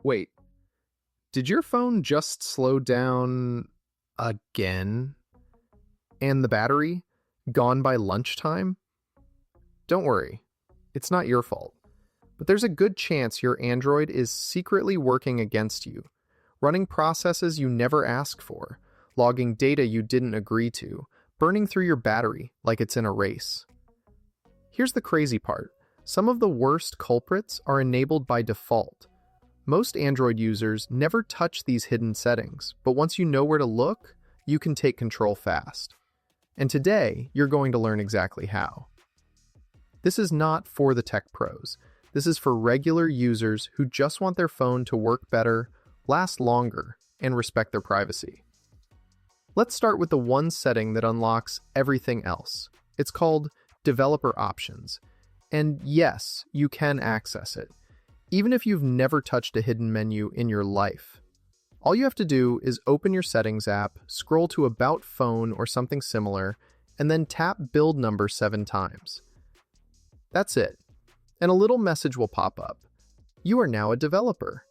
Wait, did your phone just slow down again? And the battery? Gone by lunchtime? Don't worry, it's not your fault. But there's a good chance your Android is secretly working against you, running processes you never asked for, logging data you didn't agree to, burning through your battery like it's in a race. Here's the crazy part. Some of the worst culprits are enabled by default. Most Android users never touch these hidden settings, but once you know where to look, you can take control fast. And today, you're going to learn exactly how. This is not for the tech pros. This is for regular users who just want their phone to work better, last longer, and respect their privacy. Let's start with the one setting that unlocks everything else. It's called Developer Options. And yes, you can access it, even if you've never touched a hidden menu in your life. All you have to do is open your Settings app, scroll to About Phone or something similar, and then tap Build Number 7 times. That's it. And a little message will pop up. You are now a developer.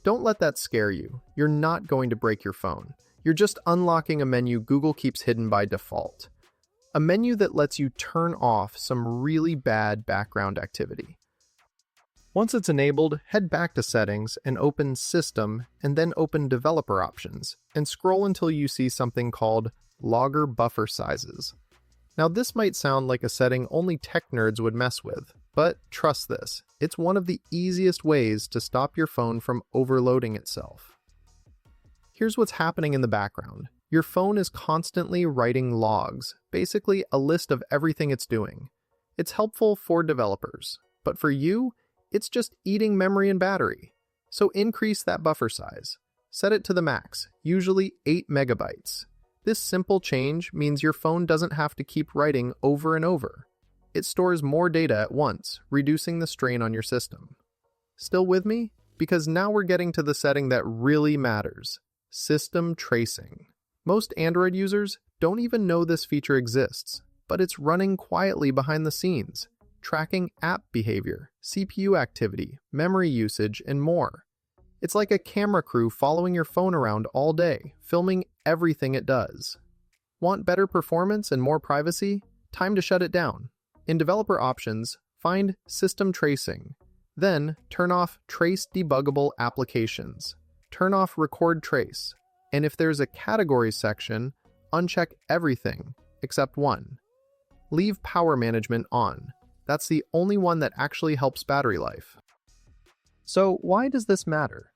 Don't let that scare you. You're not going to break your phone. You're just unlocking a menu Google keeps hidden by default. A menu that lets you turn off some really bad background activity. Once it's enabled, head back to Settings and open System, and then open Developer Options, and scroll until you see something called Logger Buffer Sizes. Now this might sound like a setting only tech nerds would mess with, but trust this, it's one of the easiest ways to stop your phone from overloading itself. Here's what's happening in the background. Your phone is constantly writing logs, basically a list of everything it's doing. It's helpful for developers, but for you, it's just eating memory and battery. So increase that buffer size. Set it to the max, usually 8 megabytes. This simple change means your phone doesn't have to keep writing over and over. It stores more data at once, reducing the strain on your system. Still with me? Because now we're getting to the setting that really matters. System tracing. Most Android users don't even know this feature exists, but it's running quietly behind the scenes, tracking app behavior, CPU activity, memory usage, and more. It's like a camera crew following your phone around all day, filming everything it does. Want better performance and more privacy? Time to shut it down. In Developer Options, find System Tracing. Then, turn off Trace Debuggable Applications. Turn off Record Trace. And if there's a Categories section, uncheck everything except one. Leave Power Management on. That's the only one that actually helps battery life. So why does this matter?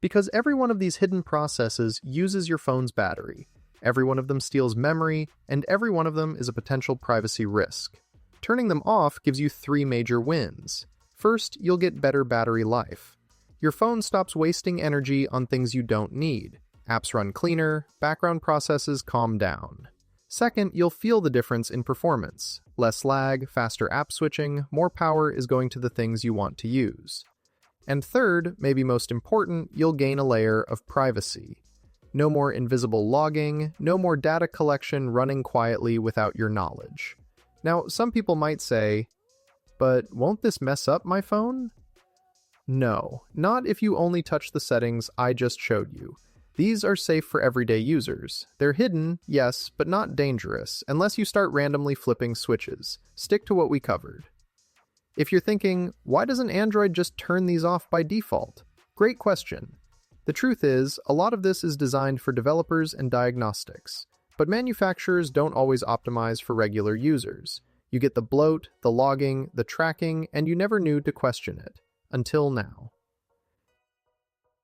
Because every one of these hidden processes uses your phone's battery. Every one of them steals memory, and every one of them is a potential privacy risk. Turning them off gives you 3 major wins. First, you'll get better battery life. Your phone stops wasting energy on things you don't need. Apps run cleaner, background processes calm down. Second, you'll feel the difference in performance. Less lag, faster app switching, more power is going to the things you want to use. And third, maybe most important, you'll gain a layer of privacy. No more invisible logging, no more data collection running quietly without your knowledge. Now, some people might say, but won't this mess up my phone? No, not if you only touch the settings I just showed you. These are safe for everyday users. They're hidden, yes, but not dangerous, unless you start randomly flipping switches. Stick to what we covered. If you're thinking, why doesn't Android just turn these off by default? Great question. The truth is, a lot of this is designed for developers and diagnostics, but manufacturers don't always optimize for regular users. You get the bloat, the logging, the tracking, and you never knew to question it. Until now.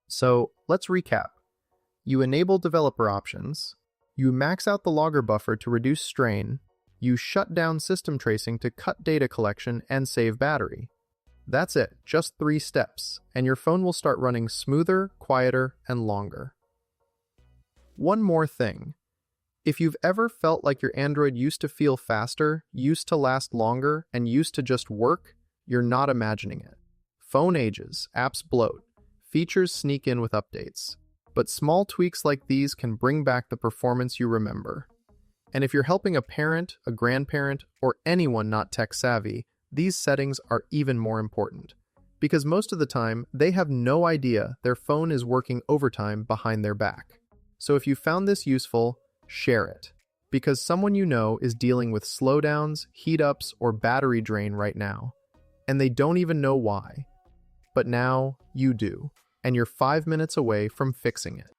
So, let's recap. You enable developer options, you max out the logger buffer to reduce strain, you shut down system tracing to cut data collection and save battery. That's it, just 3 steps, and your phone will start running smoother, quieter, and longer. One more thing. If you've ever felt like your Android used to feel faster, used to last longer, and used to just work, you're not imagining it. Phone ages, apps bloat, features sneak in with updates. But small tweaks like these can bring back the performance you remember. And if you're helping a parent, a grandparent, or anyone not tech savvy, these settings are even more important. because most of the time they have no idea their phone is working overtime behind their back. So if you found this useful, share it, because someone you know is dealing with slowdowns, heat-ups, or battery drain right now, and they don't even know why. But now you do, and you're 5 minutes away from fixing it.